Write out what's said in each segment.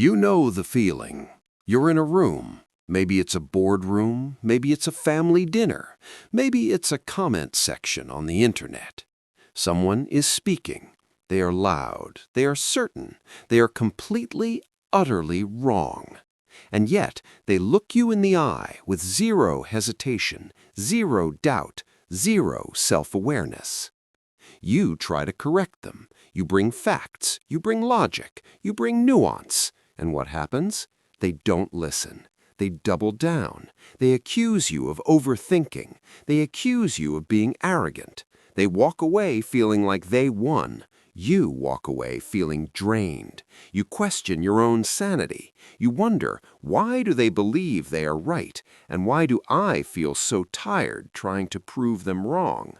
You know the feeling. You're in a room. Maybe it's a boardroom, maybe it's a family dinner, maybe it's a comment section on the internet. Someone is speaking. They are loud, they are certain, they are completely, utterly wrong. And yet they look you in the eye with zero hesitation, zero doubt, zero self-awareness. You try to correct them. You bring facts, you bring logic, you bring nuance. And what happens? They don't listen. They double down. They accuse you of overthinking. They accuse you of being arrogant. They walk away feeling like they won. You walk away feeling drained. You question your own sanity. You wonder, why do they believe they are right? And why do I feel so tired trying to prove them wrong?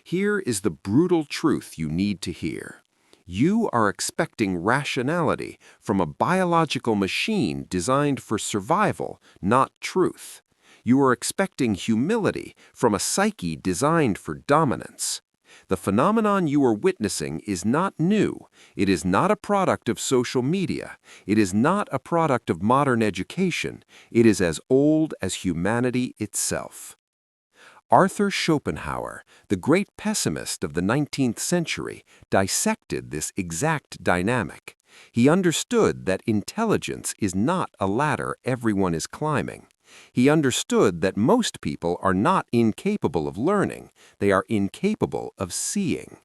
Here is the brutal truth you need to hear. You are expecting rationality from a biological machine designed for survival, not truth. You are expecting humility from a psyche designed for dominance. The phenomenon you are witnessing is not new. It is not a product of social media. It is not a product of modern education. It is as old as humanity itself. Arthur Schopenhauer, the great pessimist of the 19th century, dissected this exact dynamic. He understood that intelligence is not a ladder everyone is climbing. He understood that most people are not incapable of learning, they are incapable of seeing.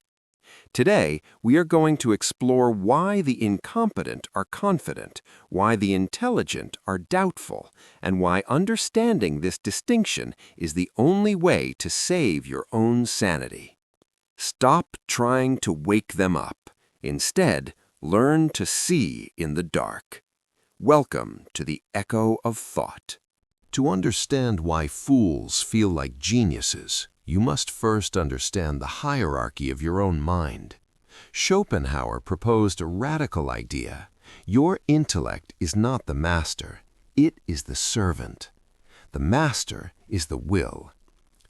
Today, we are going to explore why the incompetent are confident, why the intelligent are doubtful, and why understanding this distinction is the only way to save your own sanity. Stop trying to wake them up. Instead, learn to see in the dark. Welcome to the Echo of Thought. To understand why fools feel like geniuses, you must first understand the hierarchy of your own mind. Schopenhauer proposed a radical idea. Your intellect is not the master, it is the servant. The master is the will.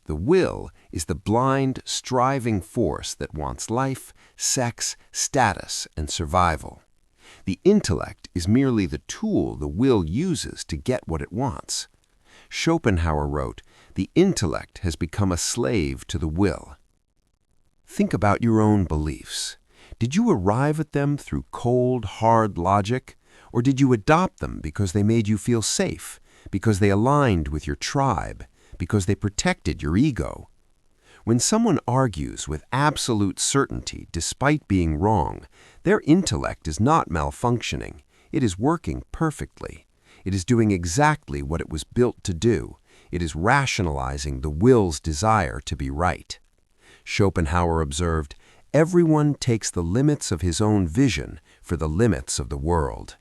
The will is the blind, striving force that wants life, sex, status, and survival. The intellect is merely the tool the will uses to get what it wants. Schopenhauer wrote, "The intellect has become a slave to the will." Think about your own beliefs. Did you arrive at them through cold, hard logic, or did you adopt them because they made you feel safe, because they aligned with your tribe, because they protected your ego? When someone argues with absolute certainty despite being wrong, their intellect is not malfunctioning. It is working perfectly. It is doing exactly what it was built to do. It is rationalizing the will's desire to be right. Schopenhauer observed, "Everyone takes the limits of his own vision for the limits of the world."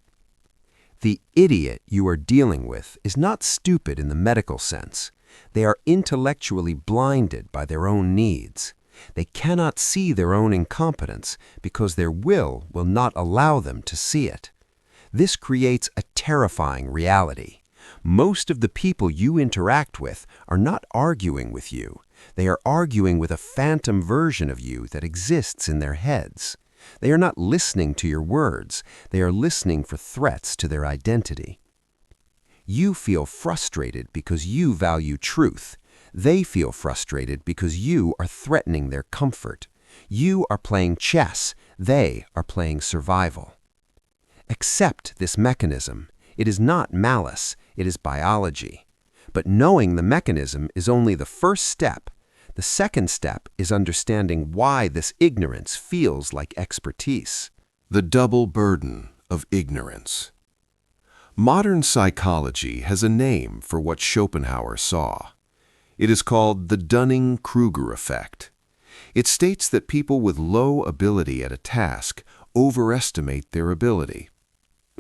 The idiot you are dealing with is not stupid in the medical sense. They are intellectually blinded by their own needs. They cannot see their own incompetence because their will not allow them to see it. This creates a terrifying reality. Most of the people you interact with are not arguing with you. They are arguing with a phantom version of you that exists in their heads. They are not listening to your words. They are listening for threats to their identity. You feel frustrated because you value truth. They feel frustrated because you are threatening their comfort. You are playing chess. They are playing survival. Accept this mechanism. It is not malice, it is biology. But knowing the mechanism is only the first step. The second step is understanding why this ignorance feels like expertise. The double burden of ignorance. Modern psychology has a name for what Schopenhauer saw. It is called the Dunning-Kruger effect. It states that people with low ability at a task overestimate their ability.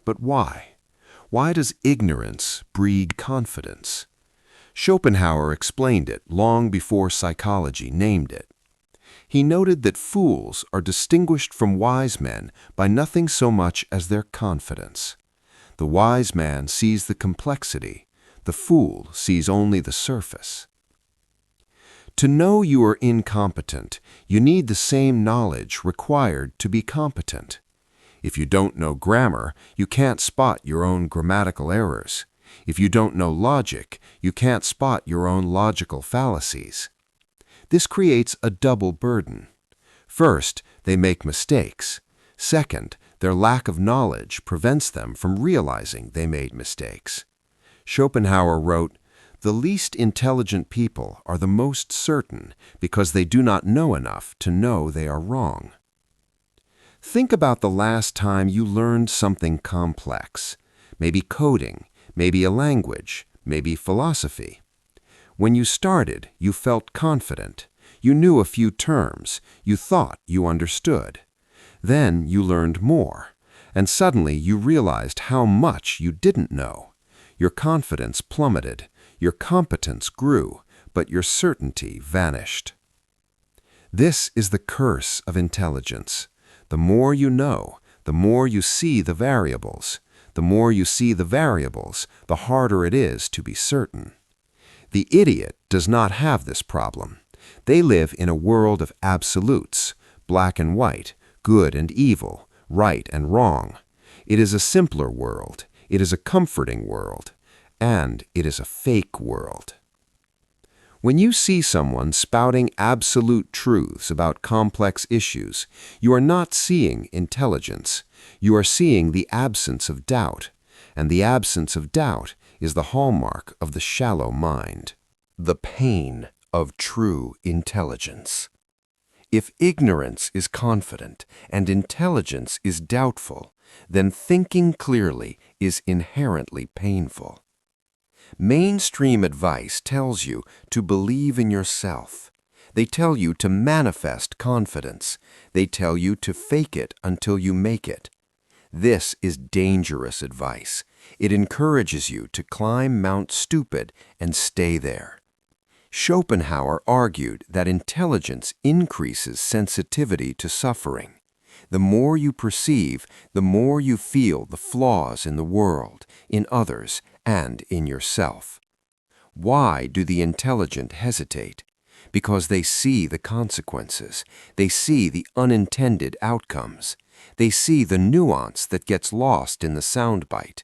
But why? Why does ignorance breed confidence? Schopenhauer explained it long before psychology named it. He noted that fools are distinguished from wise men by nothing so much as their confidence. The wise man sees the complexity, the fool sees only the surface. To know you are incompetent, you need the same knowledge required to be competent. If you don't know grammar, you can't spot your own grammatical errors. If you don't know logic, you can't spot your own logical fallacies. This creates a double burden. First, they make mistakes. Second, their lack of knowledge prevents them from realizing they made mistakes. Schopenhauer wrote, "The least intelligent people are the most certain because they do not know enough to know they are wrong." Think about the last time you learned something complex. Maybe coding, maybe a language, maybe philosophy. When you started, you felt confident. You knew a few terms. You thought you understood. Then you learned more, and suddenly you realized how much you didn't know. Your confidence plummeted, your competence grew, but your certainty vanished. This is the curse of intelligence. The more you know, the more you see the variables. The more you see the variables, the harder it is to be certain. The idiot does not have this problem. They live in a world of absolutes, black and white, good and evil, right and wrong. It is a simpler world, it is a comforting world, and it is a fake world. When you see someone spouting absolute truths about complex issues, you are not seeing intelligence. You are seeing the absence of doubt, and the absence of doubt is the hallmark of the shallow mind. The pain of true intelligence. If ignorance is confident and intelligence is doubtful, then thinking clearly is inherently painful. Mainstream advice tells you to believe in yourself. They tell you to manifest confidence. They tell you to fake it until you make it. This is dangerous advice. It encourages you to climb Mount Stupid and stay there. Schopenhauer argued that intelligence increases sensitivity to suffering. The more you perceive, the more you feel the flaws in the world, in others, and in yourself. Why do the intelligent hesitate? Because they see the consequences. They see the unintended outcomes. They see the nuance that gets lost in the soundbite.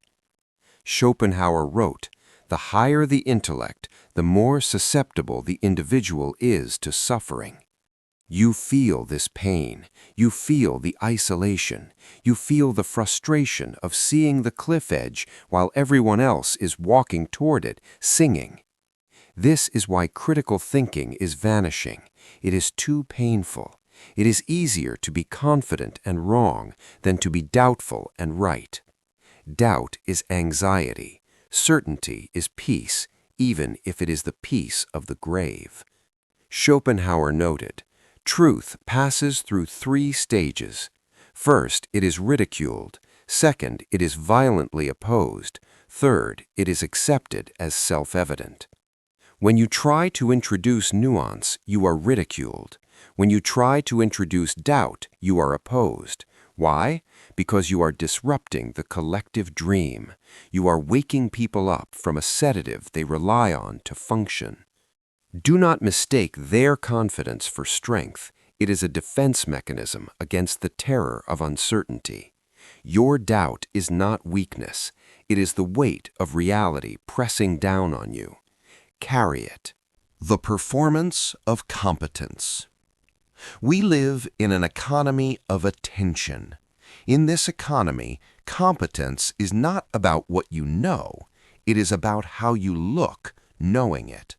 Schopenhauer wrote, "The higher the intellect, the more susceptible the individual is to suffering." You feel this pain. You feel the isolation. You feel the frustration of seeing the cliff edge while everyone else is walking toward it, singing. This is why critical thinking is vanishing. It is too painful. It is easier to be confident and wrong than to be doubtful and right. Doubt is anxiety. Certainty is peace, even if it is the peace of the grave. Schopenhauer noted, truth passes through 3 stages. First, it is ridiculed. Second, it is violently opposed. Third, it is accepted as self-evident. When you try to introduce nuance, you are ridiculed. When you try to introduce doubt, you are opposed. Why? Because you are disrupting the collective dream. You are waking people up from a sedative they rely on to function. Do not mistake their confidence for strength. It is a defense mechanism against the terror of uncertainty. Your doubt is not weakness. It is the weight of reality pressing down on you. Carry it. The performance of competence. We live in an economy of attention. In this economy, competence is not about what you know. It is about how you look knowing it.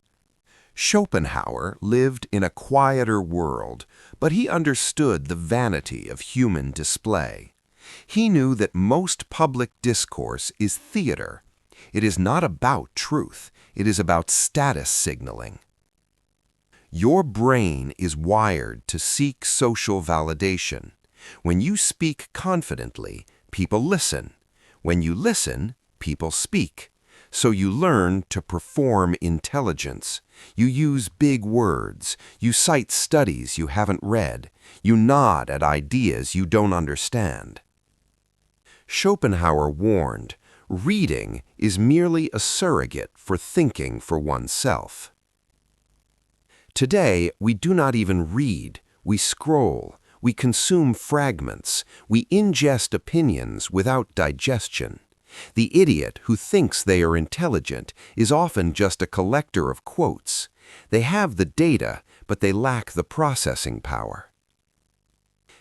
Schopenhauer lived in a quieter world, but he understood the vanity of human display. He knew that most public discourse is theater. It is not about truth. It is about status signaling. Your brain is wired to seek social validation. When you speak confidently, people listen. When you listen, people speak. So you learn to perform intelligence. You use big words. You cite studies you haven't read. You nod at ideas you don't understand. Schopenhauer warned, reading is merely a surrogate for thinking for oneself. Today, we do not even read. We scroll. We consume fragments. We ingest opinions without digestion. The idiot who thinks they are intelligent is often just a collector of quotes. They have the data, but they lack the processing power.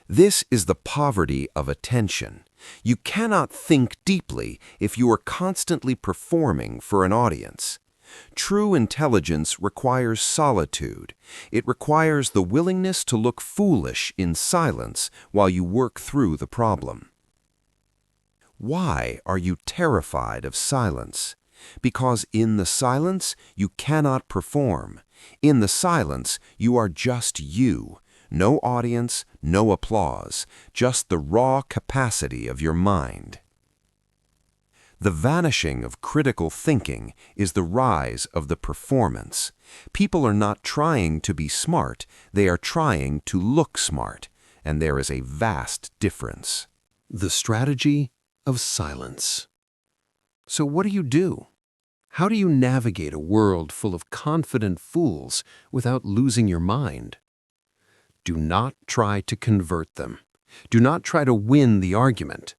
This is the poverty of attention. You cannot think deeply if you are constantly performing for an audience. True intelligence requires solitude. It requires the willingness to look foolish in silence while you work through the problem. Why are you terrified of silence? Because in the silence, you cannot perform. In the silence, you are just you. No audience, no applause, just the raw capacity of your mind. The vanishing of critical thinking is the rise of the performance. People are not trying to be smart, they are trying to look smart, and there is a vast difference. The strategy of silence. So what do? How do you navigate a world full of confident fools without losing your mind? Do not try to convert them. Do not try to win the argument.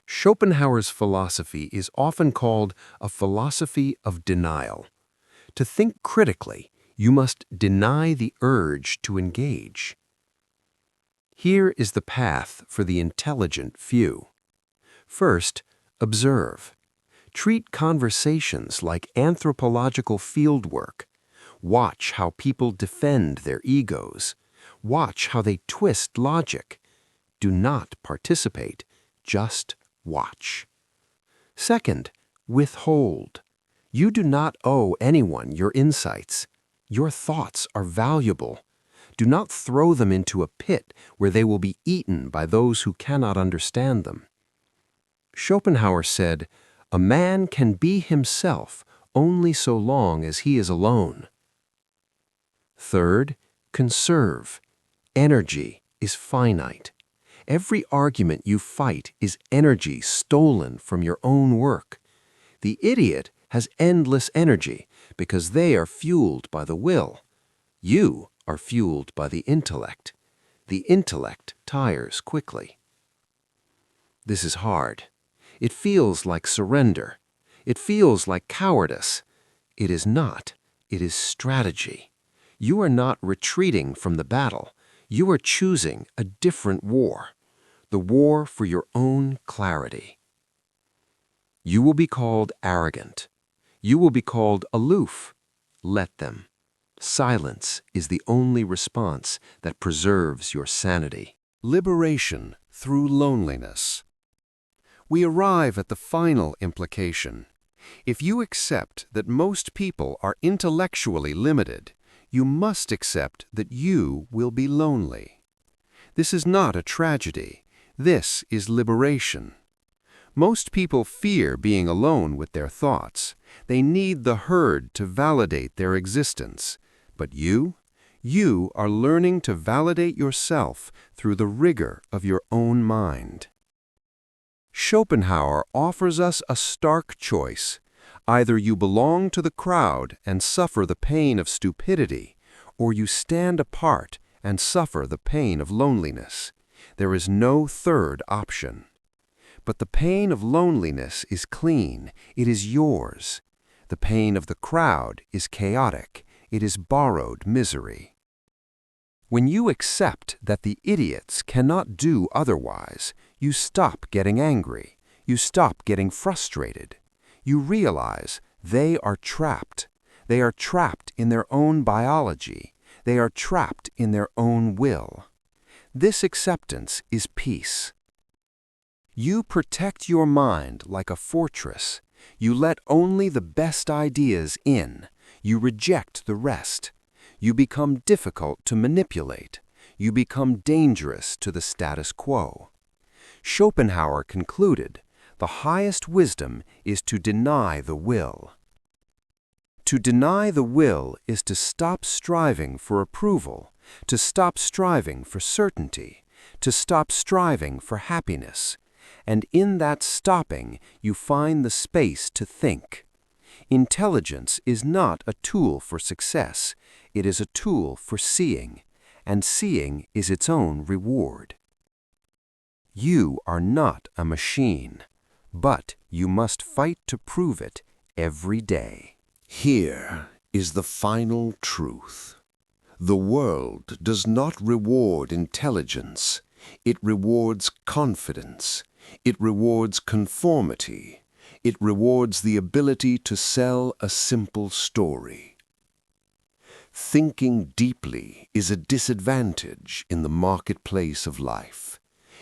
Schopenhauer's philosophy is often called a philosophy of denial. To think critically, you must deny the urge to engage. Here is the path for the intelligent few. First, observe. Treat conversations like anthropological fieldwork. Watch how people defend their egos. Watch how they twist logic. Do not participate, just watch. Second, withhold. You do not owe anyone your insights. Your thoughts are valuable. Do not throw them into a pit where they will be eaten by those who cannot understand them. Schopenhauer said, "A man can be himself only so long as he is alone." Third, conserve. Energy is finite. Every argument you fight is energy stolen from your own work. The idiot has endless energy because they are fueled by the will. You are fueled by the intellect. The intellect tires quickly. This is hard. It feels like surrender. It feels like cowardice. It is not. It is strategy. You are not retreating from the battle. You are choosing a different war, the war for your own clarity. You will be called arrogant. You will be called aloof. Let them. Silence is the only response that preserves your sanity. Liberation through loneliness. We arrive at the final implication. If you accept that most people are intellectually limited, you must accept that you will be lonely. This is not a tragedy. This is liberation. Most people fear being alone with their thoughts. They need the herd to validate their existence. But you are learning to validate yourself through the rigor of your own mind. Schopenhauer offers us a stark choice. Either you belong to the crowd and suffer the pain of stupidity, or you stand apart and suffer the pain of loneliness. There is no third option. But the pain of loneliness is clean. It is yours. The pain of the crowd is chaotic. It is borrowed misery. When you accept that the idiots cannot do otherwise, you stop getting angry. You stop getting frustrated. You realize they are trapped. They are trapped in their own biology. They are trapped in their own will. This acceptance is peace. You protect your mind like a fortress. You let only the best ideas in. You reject the rest. You become difficult to manipulate. You become dangerous to the status quo. Schopenhauer concluded, the highest wisdom is to deny the will. To deny the will is to stop striving for approval, to stop striving for certainty, to stop striving for happiness. And in that stopping, you find the space to think. Intelligence is not a tool for success. It is a tool for seeing. and seeing is its own reward. You are not a machine, but you must fight to prove it every day. Here is the final truth. The world does not reward intelligence. It rewards confidence. It rewards conformity. It rewards the ability to sell a simple story. Thinking deeply is a disadvantage in the marketplace of life.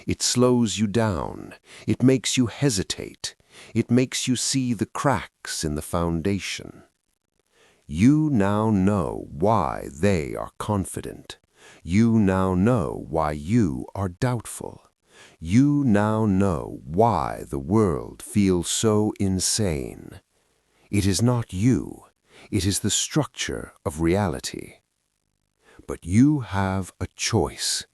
It slows you down. It makes you hesitate. It makes you see the cracks in the foundation. You now know why they are confident. You now know why you are doubtful. You now know why the world feels so insane. It is not you. It is the structure of reality. But you have a choice.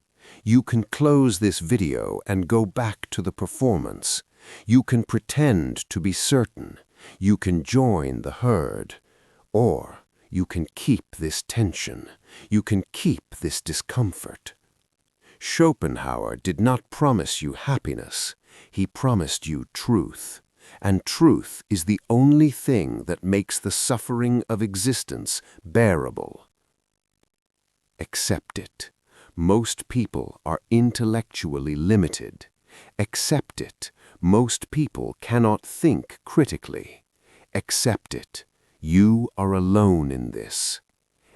You can close this video and go back to the performance. You can pretend to be certain. You can join the herd. Or you can keep this tension. You can keep this discomfort. Schopenhauer did not promise you happiness. He promised you truth. And truth is the only thing that makes the suffering of existence bearable. Accept it. Most people are intellectually limited. Accept it. Most people cannot think critically. Accept it. You are alone in this.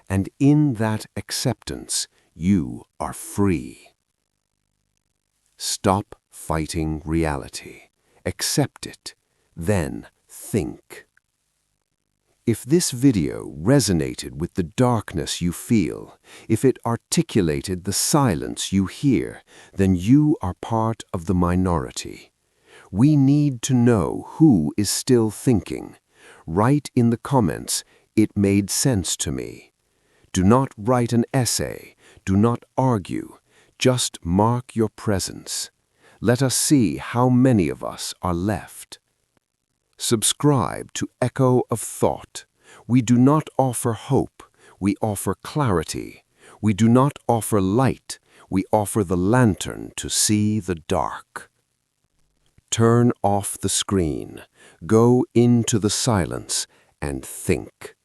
And in that acceptance, you are free. Stop fighting reality. Accept it. Then think. If this video resonated with the darkness you feel, if it articulated the silence you hear, then you are part of the minority. We need to know who is still thinking. Write in the comments, "It made sense to me." Do not write an essay. Do not argue. Just mark your presence. Let us see how many of us are left. Subscribe to Echo of Thought. We do not offer hope. We offer clarity. We do not offer light. We offer the lantern to see the dark. Turn off the screen. Go into the silence and think.